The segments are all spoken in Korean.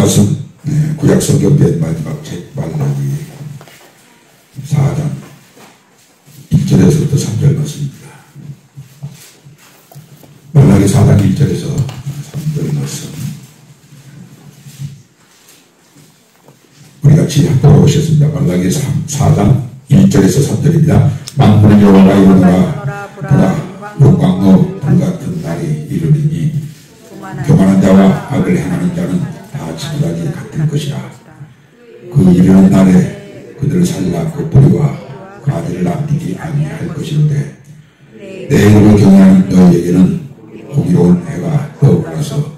말씀 구약성경 맨 마지막 책 말라기 4장 1절에서부터 3절 말씀입니다. 말라기 4장 1절에서 3절 말씀 우리 같이 돌아보셨습니다. 말라기 4장 1절에서 3절입니다. 만군의 여호와가 이르노라 보라 용광로 불같은 날이 이르리니 교만한 자와 악을 행하는 자는 다 지푸라기 같을 것이라. 그 이르는 날에 그들을 살라 그 뿌리와 가지를 남기지 아니할 것인데 내 이름을 경외하는 너희에게는 공의로운 해가 떠올라서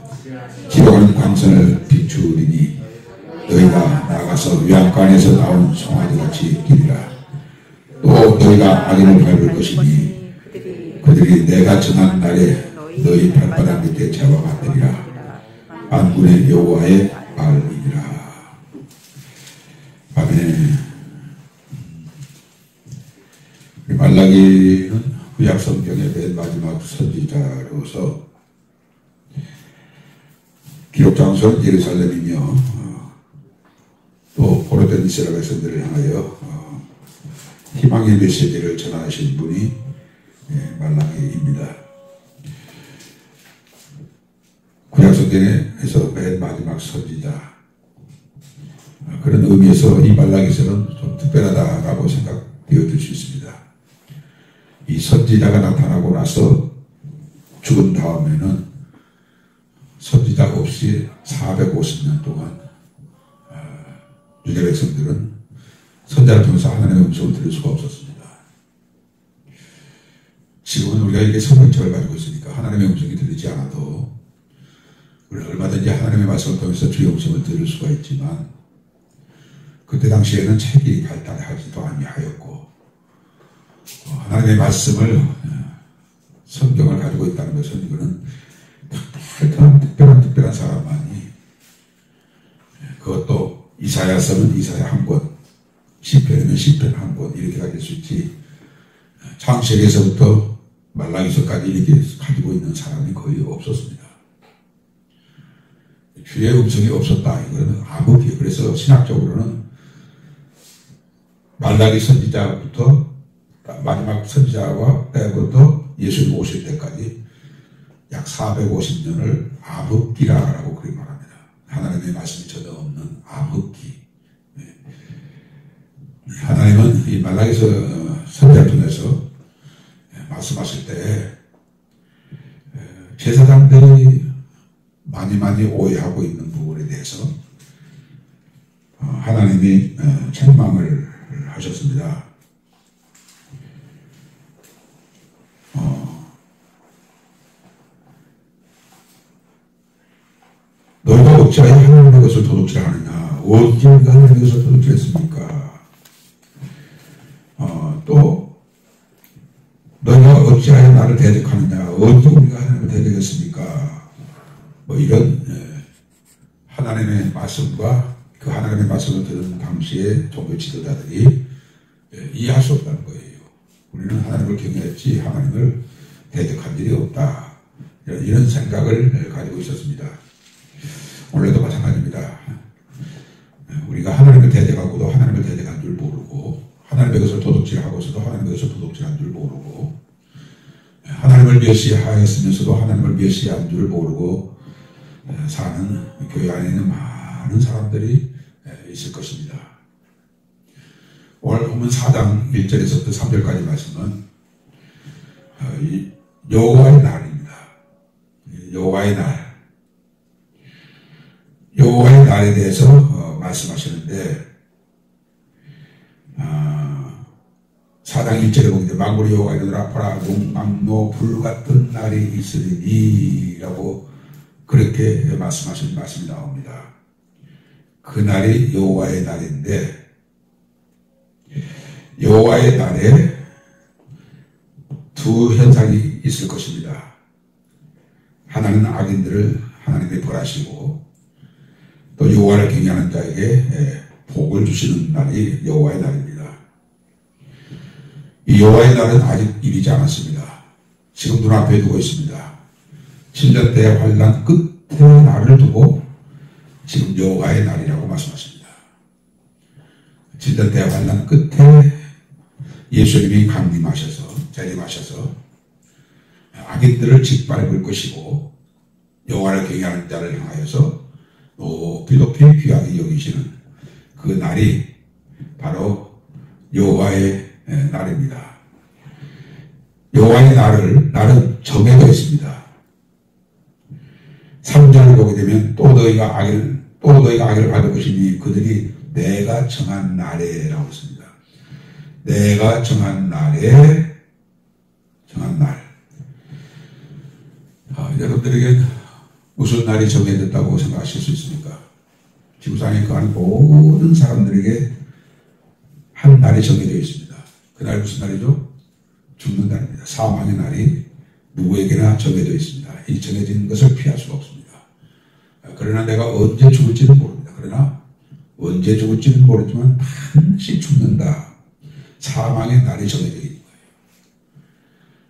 기록하는 광선을 비추리니 너희가 나가서 위안관에서 나온 송아지같이 뛰리라. 또 너희가 악인을 밟을 것이니 그들이 내가 정한 날에 너희 발바닥 밑에 잡아받으리라. 만군의 여호와의 말이니라. 아멘. 말라기는 구약 성경의 맨 마지막 선지자로서 기록 장소는 예루살렘이며 또 포로된 이스라엘 백성들을 향하여 희망의 메시지를 전하신 분이 말라기입니다. 구약성경에서 맨 마지막 선지자, 그런 의미에서 이 말라기서는 좀 특별하다라고 생각되어질 수 있습니다. 이 선지자가 나타나고 나서 죽은 다음에는 선지자가 없이 450년 동안 유대 백성들은 선지자를 통해서 하나님의 음성을 들을 수가 없었습니다. 지금은 우리가 이게 성경책을 가지고 있으니까 하나님의 음성이 들리지 않아도 우리는 얼마든지 하나님의 말씀을 통해서 주의 음성을 들을 수가 있지만 그때 당시에는 책이 발달하지도 아니하였고 하나님의 말씀을 성경을 가지고 있다는 것은 이거는 특별한 사람만이, 그것도 이사야서는 이사야 한 권, 시편이면 시편 한 권 이렇게 가질 수 있지 창세기에서부터 말라기서까지 이렇게 가지고 있는 사람이 거의 없었습니다. 주의 음성이 없었다. 이거는 암흑이에요. 그래서 신학적으로는 말라기 선지자부터 마지막 선지자와 때부터 예수님 오실 때까지 약 450년을 암흑기라고 그렇게 말합니다. 하나님의 말씀이 전혀 없는 암흑기. 하나님은 이 말라기서 선지자를 통해서 말씀하실 때 제사장들이 많이 오해하고 있는 부분에 대해서 하나님이 책망을 하셨습니다. 너희가 어찌하여 하나님의 것을 도둑질하느냐? 어찌 우리가 하나님의 것을 도둑질했습니까? 또 너희가 어찌하여 나를 대적하느냐? 어찌 우리가 하나님을 대적했습니까? 뭐 이런 하나님의 말씀과 그 하나님의 말씀을 들은 당시에 종교 지도자들이 이해할 수 없다는 거예요. 우리는 하나님을 경외했지 하나님을 대적한 일이 없다. 이런 생각을 가지고 있었습니다. 오늘도 마찬가지입니다. 우리가 하나님을 대적하고도 하나님을 대적한 줄 모르고 하나님의 것을 도둑질하고서도 하나님의 것을 도둑질한 줄 모르고 하나님을 멸시하였으면서도 하나님을 멸시한 줄 모르고 사는 교회 안에 있는 많은 사람들이 있을 것입니다. 오늘 보면 4장 1절에서부터 3절까지 말씀은 여호와의 날입니다. 여호와의 날. 여호와의 날에 대해서 말씀하시는데 4장 1절에 보는데 만군의 여호와가 이르노라 보라 용광로 불같은 날이 있으리니 라고 그렇게 말씀하신 말씀이 나옵니다. 그 날이 여호와의 날인데 여호와의 날에 두 현상이 있을 것입니다. 하나는 악인들을 하나님이 벌하시고 또 여호와를 경외하는 자에게 복을 주시는 날이 여호와의 날입니다. 이 여호와의 날은 아직 이르지 않았습니다. 지금 눈앞에 두고 있습니다. 7년 대의 환난 끝에 날을 두고 지금 여호와의 날이라고 말씀하십니다. 7년 대환란 끝에 예수님이 강림하셔서 재림하셔서 악인들을 짓밟을 것이고 여호와를 경외하는 자를 향하여서 높이 높이 귀하게 여기시는 그 날이 바로 여호와의 날입니다. 여호와의 날은 정해져 있습니다. 3절을 보게 되면 또 너희가 악을 받을 것이니 그들이 내가 정한 날에라고 했습니다. 내가 정한 날에 정한 날. 여러분들에게 무슨 날이 정해졌다고 생각하실 수 있습니까? 지구상에 거하는 모든 사람들에게 한 날이 정해져 있습니다. 그날 무슨 날이죠? 죽는 날입니다. 사망의 날이 누구에게나 정해져 있습니다. 이 정해진 것을 피할 수가 없습니다. 그러나 내가 언제 죽을지는 모릅니다. 그러나 언제 죽을지는 모르지만 반드시 죽는다. 사망의 날이 정해져 있는 거예요.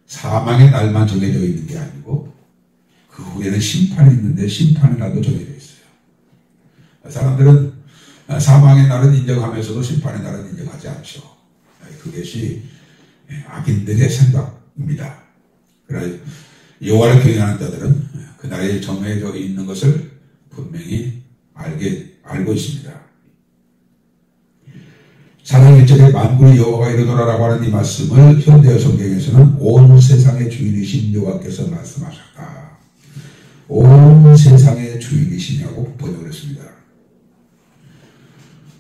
사망의 날만 정해져 있는 게 아니고 그 후에는 심판이 있는데 심판의 날도 정해져 있어요. 사람들은 사망의 날은 인정하면서도 심판의 날은 인정하지 않죠. 그것이 악인들의 생각입니다. 그러나 여호와를 경외하는 자들은 그 날이 정해져 있는 것을 분명히 알고 있습니다. 사랑 1절에 만군의 여호와가 이르노라라고 하는 이 말씀을 현대어 성경에서는 온 세상의 주인이신 여호와께서 말씀하셨다. 온 세상의 주인이시냐고 번역을 했습니다.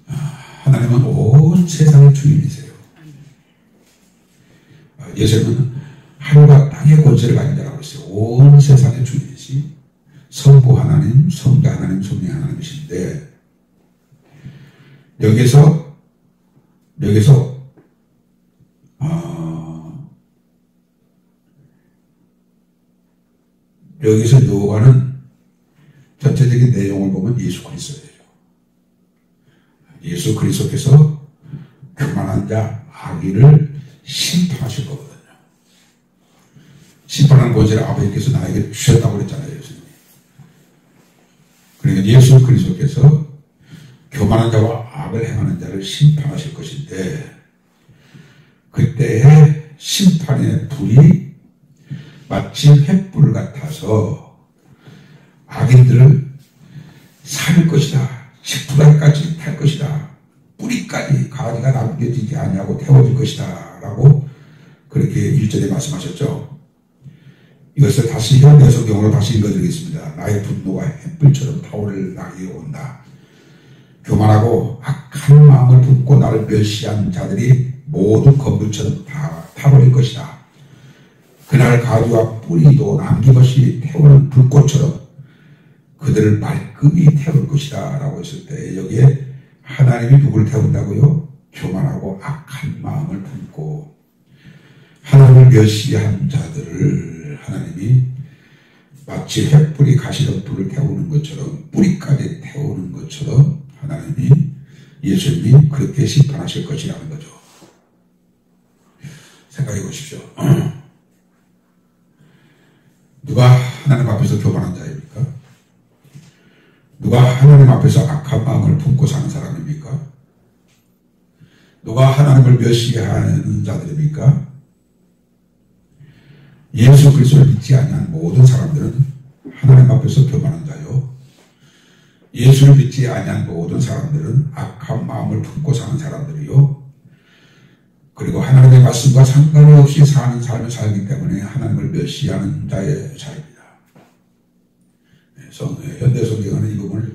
하나님은 온 세상의 주인이세요. 예수님은 하늘과 땅의 권세를 가진 자라고 했어요. 온 세상의 주인이시 성부 하나님, 성자 하나님, 성령 하나님이신데 여기서 여호와는 전체적인 내용을 보면 예수 그리스도예요. 예수 그리스도께서 교만한 자 악인을 심판하실 거거든요. 심판하는 권세를 아버지께서 나에게 주셨다고 그랬잖아요. 예수님이. 그러니까 예수 그리스도께서 교만한 자와 악을 행하는 자를 심판하실 것인데 그때의 심판의 불이 마치 횃불 같아서 악인들을 살 것이다. 십부다까지 탈 것이다. 뿌리까지 가지가 남겨지지 아니하고 태워질 것이다. 라고 그렇게 1절에 말씀하셨죠. 이것을 다시 현대 성경으로 다시 읽어드리겠습니다. 나의 분노가 횃불처럼 타오를 나게 온다. 교만하고 악한 마음을 품고 나를 멸시한 자들이 모두 건물처럼 다 타버릴 것이다. 그날 가지와 뿌리도 남김없이 태우는 불꽃처럼 그들을 말끔히 태울 것이다 라고 했을 때 여기에 하나님이 누구를 태운다고요? 교만하고 악한 마음을 품고 하나님을 멸시한 자들을 하나님이 마치 횃불이 가시던 불을 태우는 것처럼 뿌리까지 태우는 것처럼 하나님이 예수님이 그렇게 심판하실 것이라는 거죠. 생각해 보십시오. 누가 하나님 앞에서 교만한 자입니까? 누가 하나님 앞에서 악한 마음을 품고 사는 사람입니까? 누가 하나님을 멸시하는 자들입니까? 예수 그리스도를 믿지 아니한 모든 사람들은 하나님 앞에서 교만한 자요. 예수를 믿지 아니한 모든 사람들은 악한 마음을 품고 사는 사람들이요. 그리고 하나님의 말씀과 상관이 없이 사는 삶을 살기 때문에 하나님을 멸시하는 자의 자입니다. 현대 성경은 이 부분을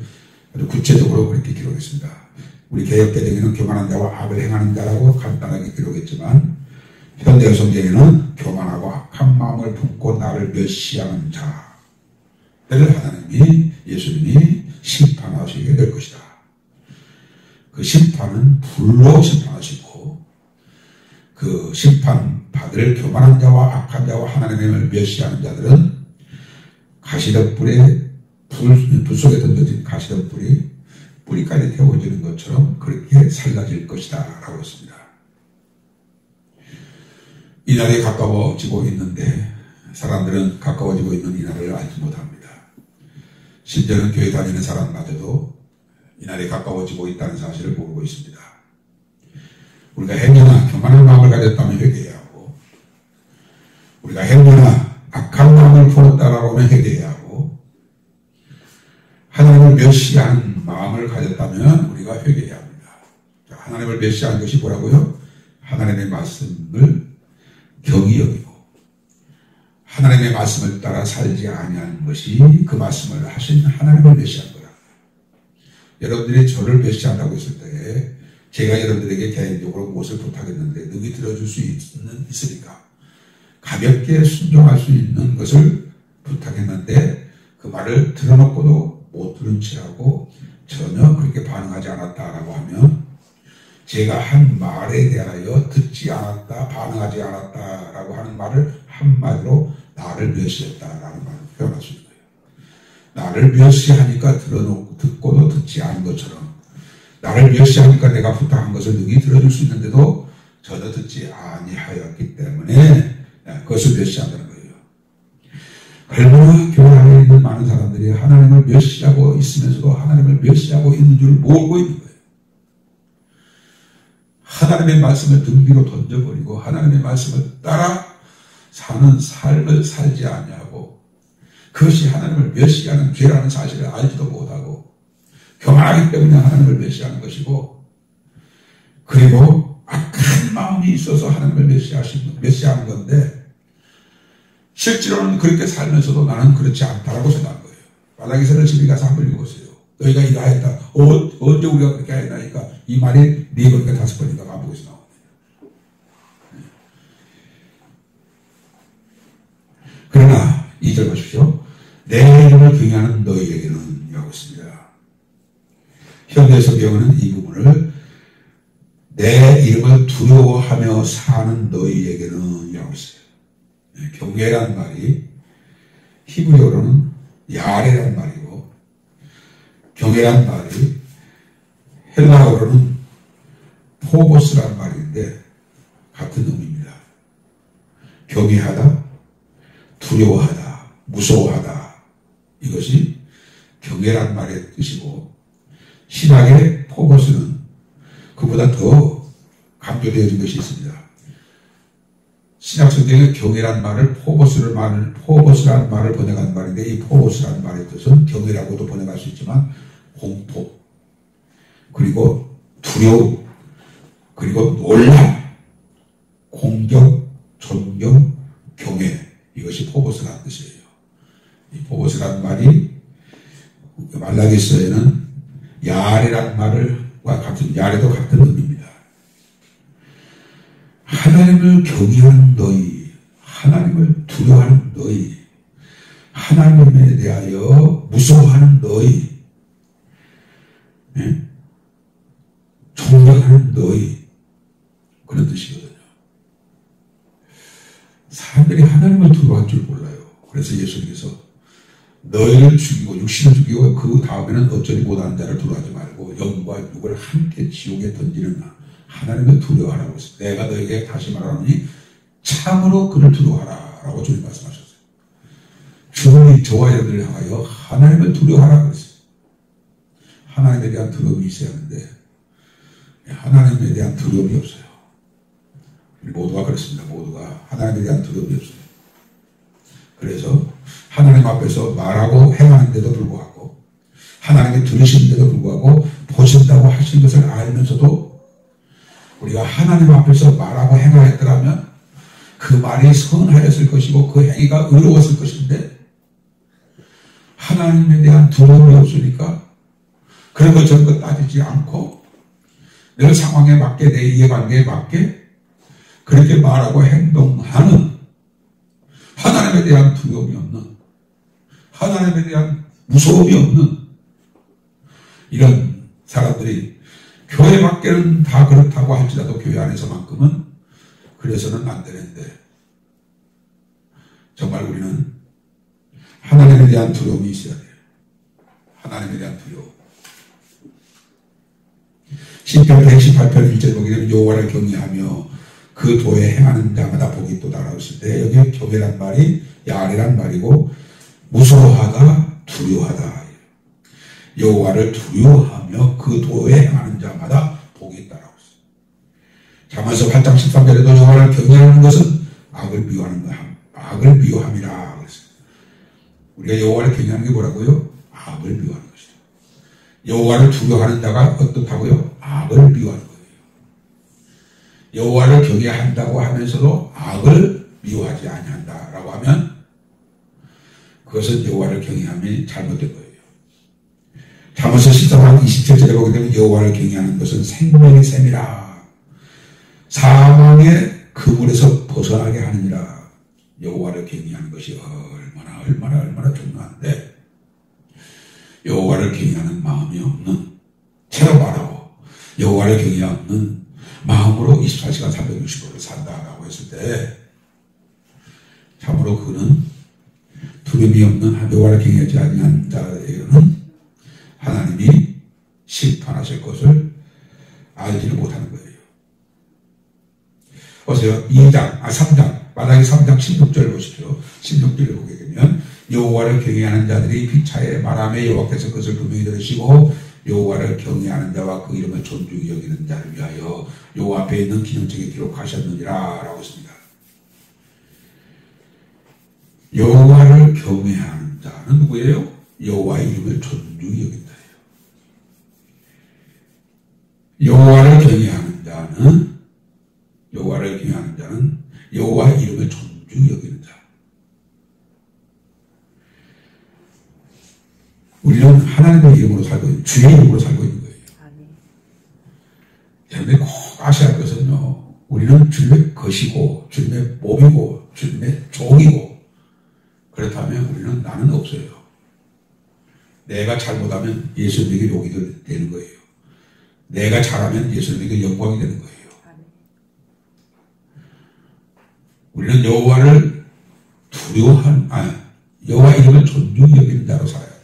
아주 구체적으로 그렇게 기록했습니다. 우리 개역개정에는 교만한 자와 악을 행하는 자라고 간단하게 기록했지만 현대 성경에는 교만하고 악한 마음을 품고 나를 멸시하는 자를 하나님이 예수님이 심판하시게 될 것이다. 그 심판은 불로 심판하시고 그 심판받을 교만한 자와 악한 자와 하나님을 멸시하는 자들은 가시덤불에 불 속에 던져진 가시덤불이 뿌리까지 태워지는 것처럼 그렇게 살라질 것이다 라고 했습니다. 이 날이 가까워지고 있는데 사람들은 가까워지고 있는 이 날을 알지 못합니다. 심지어는 교회 다니는 사람마저도 이날이 가까워지고 있다는 사실을 모르고 있습니다. 우리가 행여나 교만한 마음을 가졌다면 회개해야 하고, 우리가 행여나 악한 마음을 품었다라고 하면 회개해야 하고, 하나님을 멸시하는 마음을 가졌다면 우리가 회개해야 합니다. 하나님을 멸시하는 것이 뭐라고요? 하나님의 말씀을 경히 여기고 하나님의 말씀을 따라 살지 아니하는 것이 그 말씀을 하신 하나님을 멸시한 거라. 여러분들이 저를 멸시한다고 했을 때 제가 여러분들에게 개인적으로 무엇을 부탁했는데 능히 들어줄 수 있으니까 가볍게 순종할 수 있는 것을 부탁했는데 그 말을 들어놓고도 못 들은 채하고 전혀 그렇게 반응하지 않았다라고 하면 제가 한 말에 대하여 듣지 않았다, 반응하지 않았다라고 하는 말을 한마디로 나를 멸시했다라는 말을 표현할 수 있는 거예요. 나를 멸시하니까 듣고도 듣지 않은 것처럼 나를 멸시하니까 내가 부탁한 것을 능히 들어줄 수 있는데도 전혀 듣지 아니하였기 때문에 그것을 멸시한다는 거예요. 얼마나 교회 안에 있는 많은 사람들이 하나님을 멸시하고 있으면서도 하나님을 멸시하고 있는 줄 모르고 있는 거예요. 하나님의 말씀을 등 뒤로 던져버리고 하나님의 말씀을 따라 사는 삶을 살지 아니하고 그것이 하나님을 멸시하는 죄라는 사실을 알지도 못하고 교만하기 때문에 하나님을 멸시하는 것이고, 그리고 악한 마음이 있어서 하나님을 멸시하는 건데 실제로는 그렇게 살면서도 나는 그렇지 않다라고 생각한 거예요. 말라기서를 집에 가서 한번 읽어보세요. 너희가 이러하였다. 언제 우리가 그렇게 하였나니까 이 말이 4번인가 5번인가 반복해서 나옵니다. 그러나 2절 보십시오. 내 이름을 경외하는 너희에게는 이라고 있습니다. 현대 성경은 이 부분을 내 이름을 두려워하며 사는 너희에게는 이라고 있어요. 경외라는 말이 히브리어로는 야레라는 말이고 경외라는 말이 헬라어로는 포보스라는 말인데 같은 의미입니다. 경외하다, 두려워하다, 무서워하다, 이것이 경외라는 말의 뜻이고 신학의 포보스는 그보다 더 강조되어진 것이 있습니다. 신약 성경에 경외라는 말을 포보스라는 말을 번역한 말인데 이 포보스라는 말의 뜻은 경외라고도 번역할 수 있지만 공포, 그리고 두려움, 그리고 놀람, 공경, 존경, 경외, 이것이 포보스라는 뜻이에요. 이 포보스라는 말이 말라기서에는 야레라는 말과 같은, 야레도 같은 의미입니다. 하나님을 경외하는 너희, 하나님을 두려워하는 너희, 하나님에 대하여 무서워하는 너희, 존경하는 너희, 그런 뜻이거든요. 사람들이 하나님을 두려워할 줄 몰라요. 그래서 예수님께서 너희를 죽이고 육신을 죽이고 그 다음에는 어쩌지 못하는 자를 두려워하지 말고 영과 육을 함께 지옥에 던지는 하나님을 두려워하라고 했어요. 내가 너에게 다시 말하노니 참으로 그를 두려워하라 라고 주님 말씀하셨어요. 주님이 저와 여러분을 향하여 하나님을 두려워하라 그랬어요. 하나님에 대한 두려움이 있어야 하는데 하나님에 대한 두려움이 없어요. 우리 모두가 그렇습니다. 모두가 하나님에 대한 두려움이 없어요. 그래서 하나님 앞에서 말하고 행하는데도 불구하고 하나님이 들으시는데도 불구하고 보신다고 하신 것을 알면서도 우리가 하나님 앞에서 말하고 행하였더라면 그 말이 선하였을 것이고 그 행위가 의로웠을 것인데 하나님에 대한 두려움이 없으니까 그런 것 저런 것 따지지 않고 내 상황에 맞게 내 이해관계에 맞게 그렇게 말하고 행동하는 하나님에 대한 두려움이 없는 하나님에 대한 무서움이 없는 이런 사람들이 교회 밖에는 다 그렇다고 할지라도 교회 안에서만큼은 그래서는 안 되는데 정말 우리는 하나님에 대한 두려움이 있어야 돼요. 하나님에 대한 두려움. 시편 118편 1절 보게 되면 여호와를 경외하며 그 도에 행하는 자마다 복이 있도다라고 했을 때 여기 경외란 말이 야레란 말이고 무서워하다, 두려워하다. 여호와를 두려워하며 그 도에 행하는 자마다 복이 있다라고 했어요. 잠언서 8장 13절에도 여호와를 경외하는 것은 악을 미워하는 거야. 악을 미워함이라 그랬어요. 우리가 여호와를 경외하는 게 뭐라고요? 악을 미워하는 것이다. 여호와를 두려워하는 자가 어떻다고요? 악을 미워하는 거예요. 여호와를 경외한다고 하면서도 악을 미워하지 아니한다라고 하면 그것은 여호와를 경외함이 잘못된 거예요. 잠언서 14장 27절에 보게 되면 여호와를 경외하는 것은 생명의 샘이라 사망의 그물에서 벗어나게 하느니라. 여호와를 경외하는 것이 얼마나 중요한데 여호와를 경외하는 마음이 없는 체험하라고 여호와를 경외하는 마음으로 24시간 365일을 산다라고 했을 때 참으로 그는 두려움이 없는 여호와를 경외하지 아니한 자에게는 하나님이 심판하실 것을 알지를 못하는 거예요. 보세요. 3장 마라기 3장 16절 보십시오. 16절을 보게 되면 여호와를 경외하는 자들이 피차에 말하며 여호와께서 그것을 분명히 들으시고 여호와를 경외하는 자와 그 이름을 존중히 여기는 자를 위하여 여호와 앞에 있는 기념책에 기록하셨느니라 라고 했습니다. 여호와를 경외하는 자는 누구예요? 여호와의 이름을 존중히 여긴다. 여호와를 경외하는 자는 여호와의 이름을 존중히 여기는 자. 우리는 하나님의 이름으로 살고 있는, 주의 이름으로 살고 있는 거예요. 여러분이 꼭 아셔야 할 것은요, 우리는 주님의 것이고, 주님의 몸이고, 주님의 종이고, 그렇다면 우리는 나는 없어요. 내가 잘못하면 예수님에게 욕이 되는 거예요. 내가 잘하면 예수님에게 영광이 되는 거예요. 우리는 여호와를 여호와 이름을 존중히 여기는 자로 살아야 돼요.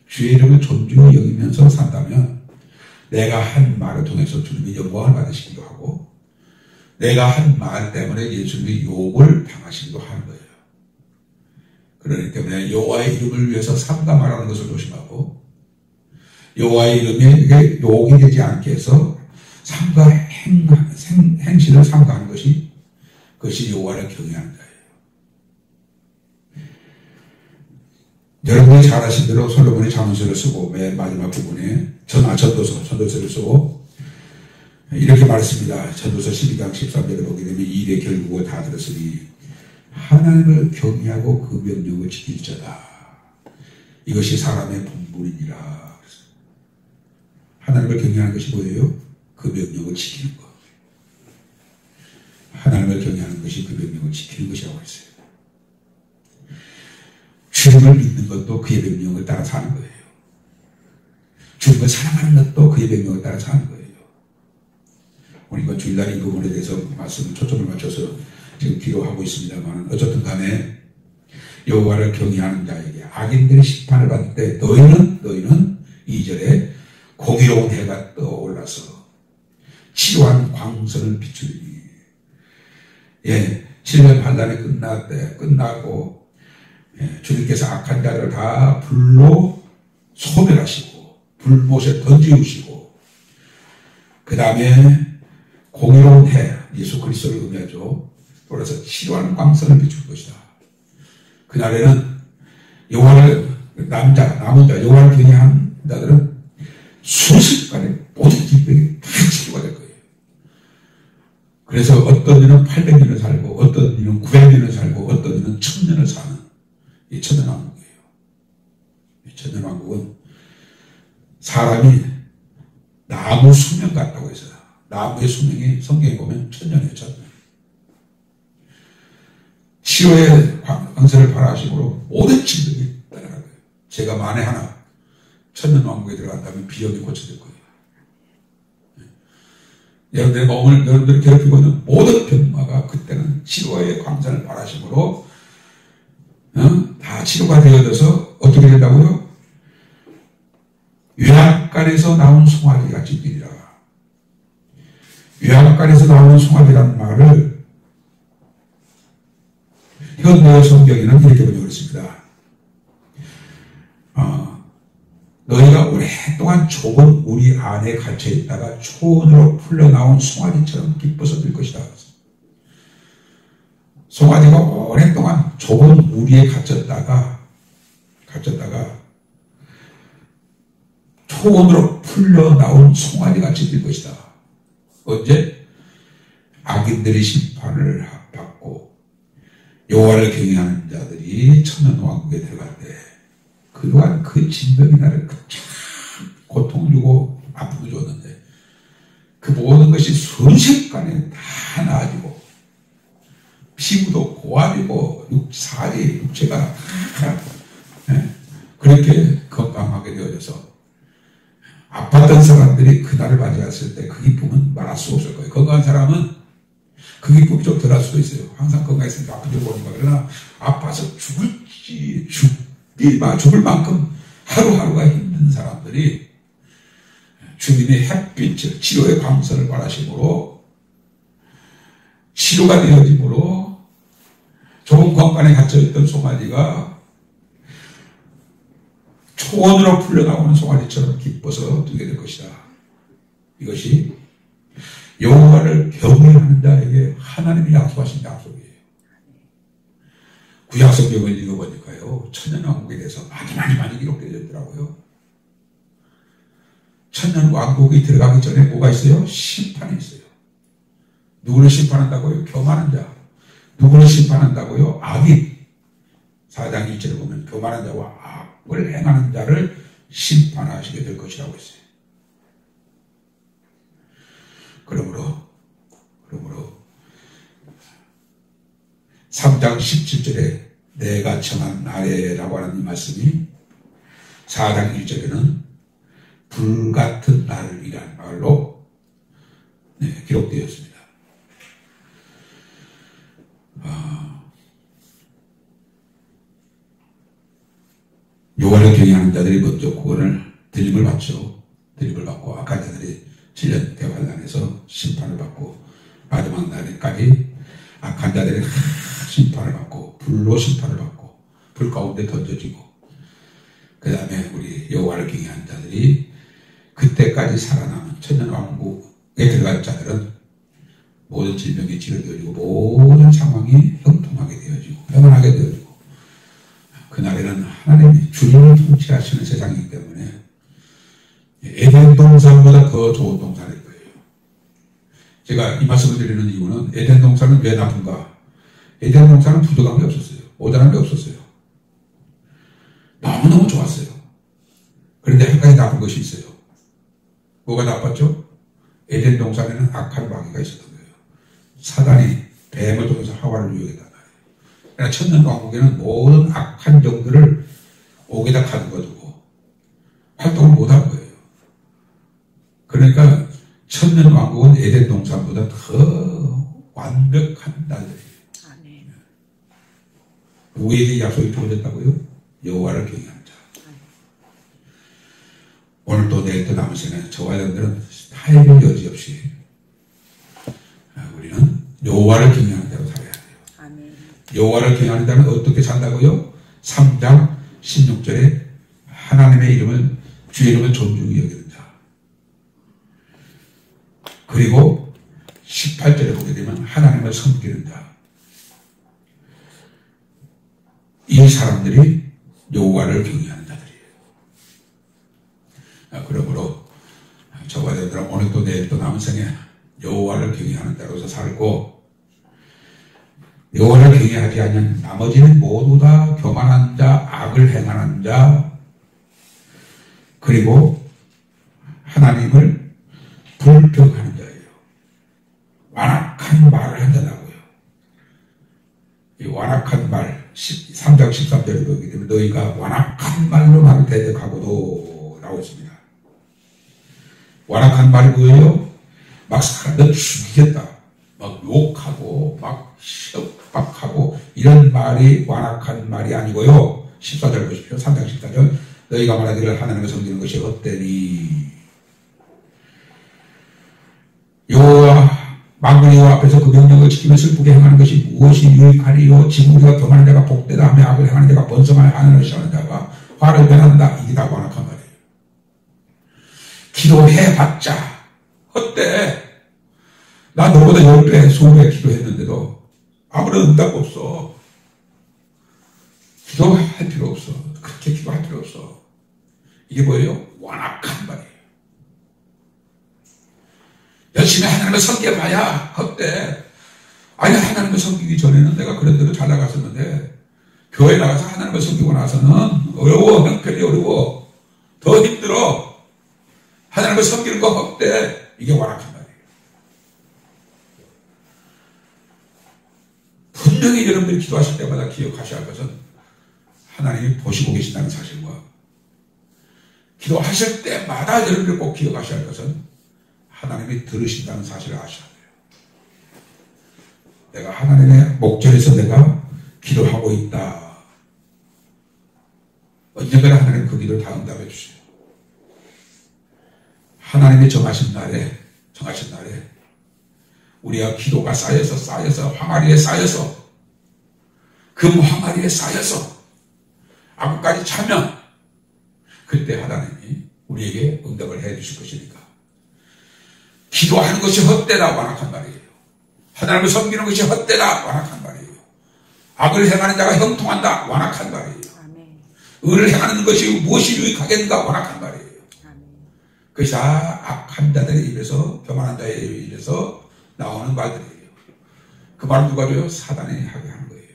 주의 이름을 존중히 여기면서 산다면 내가 한 말을 통해서 주님의 영광을 받으시기도 하고 내가 한 말 때문에 예수님의 욕을 당하시기도 하는 거예요. 그러기 때문에 여호와의 이름을 위해서 삼가 말하는 것을 조심하고 여호와의 이름에 욕이 되지 않게 해서 행실을 삼가하는 것이 그것이 여호와를 경외하는 자예요. 여러분이 잘 아신 대로 솔로몬이 잠언서를 쓰고 맨 마지막 부분에 전도서를 쓰고 이렇게 말했습니다. 전도서 12장 13절에 보게 되면 일의 결국을 다 들었으니 하나님을 경외하고 그 명령을 지킬 자다. 이것이 사람의 본분이니라. 하나님을 경외하는 것이 뭐예요? 그 명령을 지키는 것. 하나님을 경외하는 것이 그 명령을 지키는 것이라고 했어요. 주님을 믿는 것도 그의 명령을 따라 사는 거예요. 주님을 사랑하는 것도 그의 명령을 따라 사는 거예요. 우리가 주일날 이 부분에 대해서 말씀을 초점을 맞춰서 지금 기도하고 있습니다만 어쨌든 간에 여호와를 경외하는 자에게 악인들이 심판을 받을 때 너희는 2절에 공의로운 해가 떠올라서 치료한 광선을 비추리니 7년 환란이 끝나고 주님께서 악한 자들을 다 불로 소멸하시고 불못에 던지우시고 그 다음에 공의로운 해 예수 그리스도를 의미하죠. 돌아서 치료하는 광선을 비출 것이다. 그날에는 남은 자 여호와를 경외하는 자들은 순식간에 모든 질병이 다 치료가 될 거예요. 그래서 어떤 이는 800년을 살고 어떤 이는 900년을 살고 어떤 이는 1000년을 사는 이 천년왕국이에요. 이 천년왕국은 사람이 나무 수명 같다고 해서 나무의 수명이 성경에 보면 1000년이에요. 1000년. 치료의 광선을 발하심으로 모든 질병이 따라갈 거예요. 제가 만에 하나 천년왕국에 들어간다면 비염이 고쳐질 거예요. 여러분들의 몸을 여러분들이 괴롭히고 있는 모든 병마가 그때는 치료의 광선을 발하심으로 다 치료가 되어져서 어떻게 된다고요? 외양간에서 나온 송아지 같이 뛰리라. 외양간에서 나오는 송아지라는 말을 현대 성경에는 이렇게 번역을 했습니다. 너희가 오랫동안 좁은 우리 안에 갇혀있다가 초원으로 풀려나온 송아지처럼 기뻐서 들 것이다. 송아지가 오랫동안 좁은 우리에 갇혔다가 초원으로 풀려나온 송아지같이 될 것이다. 언제? 악인들이 심판을 받고 여호와를 경외하는 자들이 천년왕국에 들어갈 때 그동안 그 진병이 나를 참 고통을 주고 아픔을 줬는데 그 모든 것이 순식간에 다 나아지고 피부도 고와지고 육체가 그렇게 건강하게 되어져서 아팠던 사람들이 그날을 맞이했을 때 그 기쁨은 말할 수 없을 거예요. 건강한 사람은 그 기쁨이 좀 덜할 수도 있어요. 항상 건강했으니까 아픈 줄 모르는 거예요. 그러나 아파서 죽을 만큼 하루하루가 힘든 사람들이 주님의 햇빛을 치료의 광선을 바라심으로 치료가 되어짐으로 좋은 건강에 갇혀있던 송아지가 초원으로 풀려나오는 송아지처럼 기뻐서 뛰게 될 것이다. 이것이 여호와를 경외하는 자에게 하나님이 약속하신 약속이에요. 구약성경을 읽어보니까요, 천년왕국에 대해서 많이 기록되어 있더라고요. 천년왕국이 들어가기 전에 뭐가 있어요? 심판이 있어요. 누구를 심판한다고요? 교만한 자. 누구를 심판한다고요? 악인. 4장 1절에 보면 교만한 자와 악을 행하는 자를 심판하시게 될 것이라고 했어요. 그러므로 3장 17절에 내가 정한 날에라고 하는 이 말씀이 4장 1절에는 불같은 날이라는 말로 기록되었습니다. 여호와를 경외하는 자들이 먼저 구원을 드림을 받죠. 드림을 받고 악한 자들이 7년 대환란에서 심판을 받고 마지막 날까지 악한 자들이 심판을 받고 불로 심판을 받고 불 가운데 던져지고 그 다음에 우리 여호와를 경외하는 자들이 그때까지 살아남은 천년왕국에 들어갈 자들은 모든 질병이 치료되어지고 모든 상황이 형통하게 되어지고 평안하게 되어지고 그날에는 하나님이 주님이 통치하시는 세상이기 때문에 에덴 동산보다 더 좋은 동산일 거예요. 제가 이 말씀을 드리는 이유는 에덴 동산은 왜 나쁜가? 에덴 동산은 부족한 게 없었어요. 모자란 게 없었어요. 너무너무 좋았어요. 그런데 한 가지 나쁜 것이 있어요. 뭐가 나빴죠? 에덴 동산에는 악한 마귀가 있었던 거예요. 사단이 뱀을 통해서 하와를 유혹했단 말이에요. 그러나 천년왕국에는 모든 악한 정들을 옥에다 가두어두고 활동을 못한 거예요. 그러니까 천년왕국은 에덴 동산보다 더 완벽한 날들이에요. 누구에게 약속이 주어졌다고요? 여호와를 경외하는 자. 오늘도 내일도 남은 시간에 저와 여러분들은 타협의 여지 없이 우리는 여호와를 경외하는 자로 살아야 돼요. 여호와를 경외하는 자는 어떻게 산다고요? 3장 16절에 하나님의 이름을 주의 이름을 존중히 여기는 자. 그리고 18절에 보게 되면 하나님을 섬기는 자. 이 사람들이 여호와를 경외하는 자들이에요. 그러므로 저와 여러분들은 오늘도 내일도 남은 생에 여호와를 경외하는 자로서 살고 여호와를 경외하지 않는 나머지는 모두 다 교만한 자, 악을 행하는 자, 그리고 하나님을 불평하는 자예요. 완악한 말을 한다고요. 이 완악한 말 3장 13절에 보기 때문에 너희가 완악한 말로 나를 대적하고도 라고 했습니다. 완악한 말이 뭐예요? 막 사람들 죽이겠다, 막 욕하고 막 협박하고 이런 말이 완악한 말이 아니고요. 14절 보십시오. 3장 14절 너희가 말하기를 하나님을 섬기는 것이 헛되니 여호와 만군의 여호와 앞에서 그 명령을 지키며 슬프게 행하는 것이 무엇이 유익하리요? 지금 우리가 교만한 자가 복되다 하며 악을 행하는 자가 번성하여 하늘을 시하는 자가 화를 변한다. 이게 다 완악한 말이에요. 기도해봤자 헛돼. 나 너보다 10배, 20배 기도했는데도 아무런 응답 없어. 기도할 필요 없어. 그렇게 기도할 필요 없어. 이게 뭐예요? 완악한 말이에요. 열심히 하나님을 섬겨봐야 헛돼. 아니, 하나님을 섬기기 전에는 내가 그런 대로 잘 나갔었는데 교회 나가서 하나님을 섬기고 나서는 어려워. 형편이 어려워. 더 힘들어. 하나님을 섬기는 거 헛돼. 이게 완악한 말이에요. 분명히 여러분들이 기도하실 때마다 기억하셔야 할 것은 하나님이 보시고 계신다는 사실과 기도하실 때마다 여러분들이 꼭 기억하셔야 할 것은 하나님이 들으신다는 사실을 아셔야 돼요. 내가 하나님의 목전에서 내가 기도하고 있다. 언젠가는 하나님 그 기도를 다 응답해 주세요. 하나님이 정하신 날에 우리가 기도가 쌓여서 항아리에 쌓여서 금 항아리에 쌓여서 악까지 차면 그때 하나님이 우리에게 응답을 해 주실 것이니까 기도하는 것이 헛되다 완악한 말이에요. 하나님을 섬기는 것이 헛되다 완악한 말이에요. 악을 행하는 자가 형통한다 완악한 말이에요. 의를 행하는 것이 무엇이 유익하겠는가 완악한 말이에요. 그것이 다 악한 자들의 입에서 교만한 자의 입에서 나오는 말들이에요. 그 말은 누가 줘요? 사단이 하게 하는 거예요.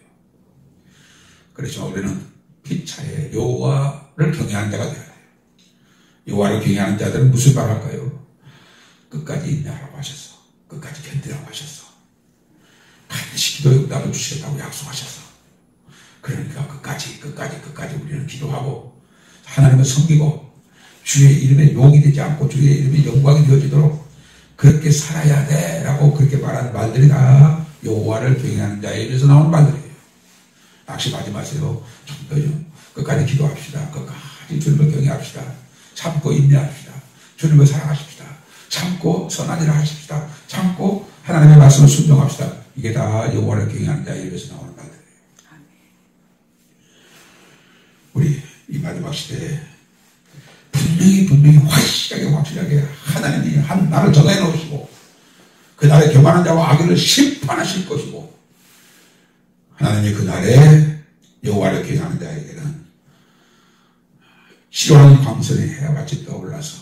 그렇지만 우리는 피차에 여호와를 경외하는 자가 되어야 돼요. 여호와를 경외하는 자들은 무슨 말 할까요? 끝까지 인내하라고 하셨어. 끝까지 견디라고 하셨어. 반드시 기도에 응답을 주시겠다고 약속하셨어. 그러니까 끝까지 우리는 기도하고 하나님을 섬기고 주의 이름에 욕이 되지 않고 주의 이름에 영광이 되어지도록 그렇게 살아야 돼 라고 그렇게 말하는 말들이 다 여호와를 경외하는 자에 대해서 나오는 말들이에요. 낙심하지 마세요. 좀 더요. 끝까지 기도합시다. 끝까지 주님을 경외합시다. 참고 인내합시다. 주님을 사랑하십시다. 참고 선한 일을 하십시다. 참고 하나님의 말씀을 순종합시다. 이게 다 여호와를 경외하는 자에 대해서 나오는 말들이에요. 우리 이 마지막 시대에 분명히 확실하게 하나님이 한 날을 정해 놓으시고 그 날에 교만한 자와 악인을 심판하실 것이고 하나님이 그 날에 여호와를 경외하는 자에게는 치료하는 광선의 해같이 떠올라서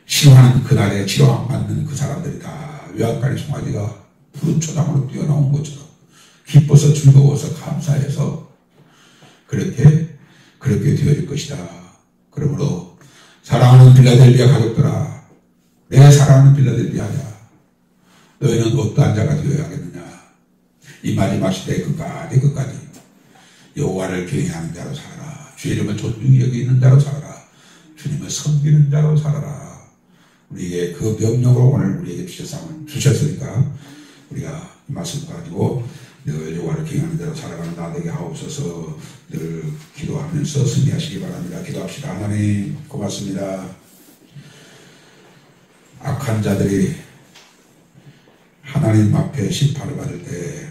치료하는 그날에 치료 받는 그 사람들이 다 외양간의 송아지가 푸른 초장으로 뛰어나온 것처럼 기뻐서 즐거워서 감사해서 그렇게 되어질 것이다. 그러므로 사랑하는 빌라델비아 가족들아, 내 사랑하는 빌라델비아야, 너희는 어떠한 자가 되어야겠느냐. 이 마지막 시대에 끝까지 여호와를 경외하는 자로 살아라. 주의 이름을 존중히 여기는 자로 살아라. 주님을 섬기는 자로 살아라. 우리에게 그 명령으로 오늘 우리에게 주셨으니까 우리가 이 말씀 가지고 늘 여호와를 경외하는 자로 살아가는 나 되게 하옵소서. 늘 기도하면서 승리하시기 바랍니다. 기도합시다. 하나님 고맙습니다. 악한 자들이 하나님 앞에 심판을 받을 때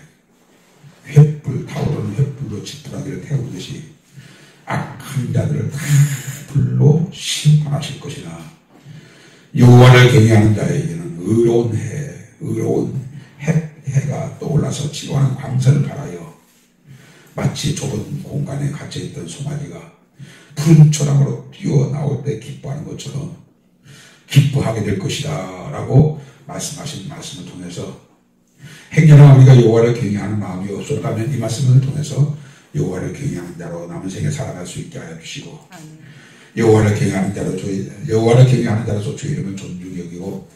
타오르는 횃불로 지푸라기를 태우듯이 악한 자들을 다 불로 심판하실 것이나 여호와를 경외하는 자에게는 의로운 해가 떠올라서 치료하는 광선을 발하여 마치 좁은 공간에 갇혀있던 송아지가 푸른 초랑으로 뛰어나올 때 기뻐하는 것처럼 기뻐하게 될 것이다 라고 말씀하신 말씀을 통해서 행여나 우리가 여호와를 경외하는 마음이 없었다면 이 말씀을 통해서 여호와를 경외하는 자로 남은 생에 살아갈 수 있게 하여 주시고 여호와를 경외하는 자로서 주의 이름을 존중히 여기고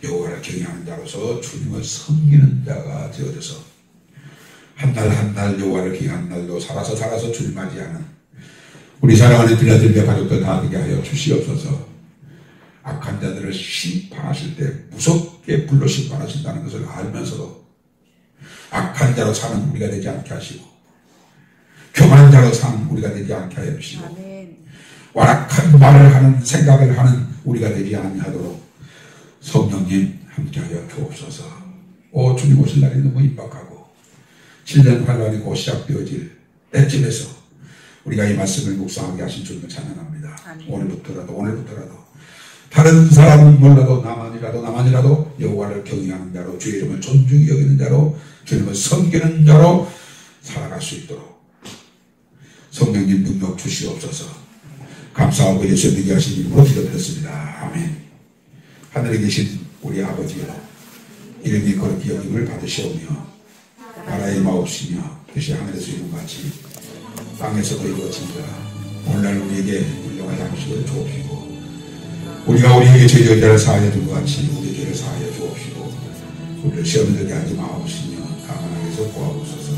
여호와를 경외하는 자로서 주님을 섬기는 자가 되어져서 한 날 여호와를 경외하는 날도 살아서 주님 맞이하는 우리 사랑하는 빌라델비아 가족들 다 되게 하여 주시옵소서. 악한 자들을 심판하실 때 무섭게 불러 심판하신다는 것을 알면서도 악한 자로 사는 우리가 되지 않게 하시고 교만한 자로 사는 우리가 되지 않게 하여 주시고 완악한 말을 하는 생각을 하는 우리가 되지 아니하도록 성령님 함께하여 주옵소서. 오 주님 오실 날이 너무 임박하고 7년 환란이 곧 시작되어질 때쯤에서 우리가 이 말씀을 묵상하게 하신 주님을 찬양합니다. 오늘부터라도 다른 사람은 몰라도 나만이라도 여호와를 경외하는 자로, 주의 이름을 존중히 여기는 자로, 주님을 섬기는 자로 살아갈 수 있도록 성령님 능력 주시옵소서. 감사하고 예수 믿게 하신 이름으로 기도드렸습니다. 아멘. 하늘에 계신 우리 아버지여, 이름이 거룩히 여김을 받으시오며 나라의 마옵시며 뜻이 하늘에서 이룬같이 땅에서도 이루어진다. 오늘날 우리에게 훌륭한 양식을 주옵시고, 우리가 우리에게 죄지은 자를 사하여 준 것 같이 우리 죄를 사하여 주옵시고, 우리를 시험에 들게 하지 마옵시며 다만 악에서 구하옵소서.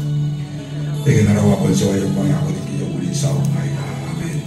내게 나라와 권세와 영광의 아버지께 영원히 싸움나이다. 아멘.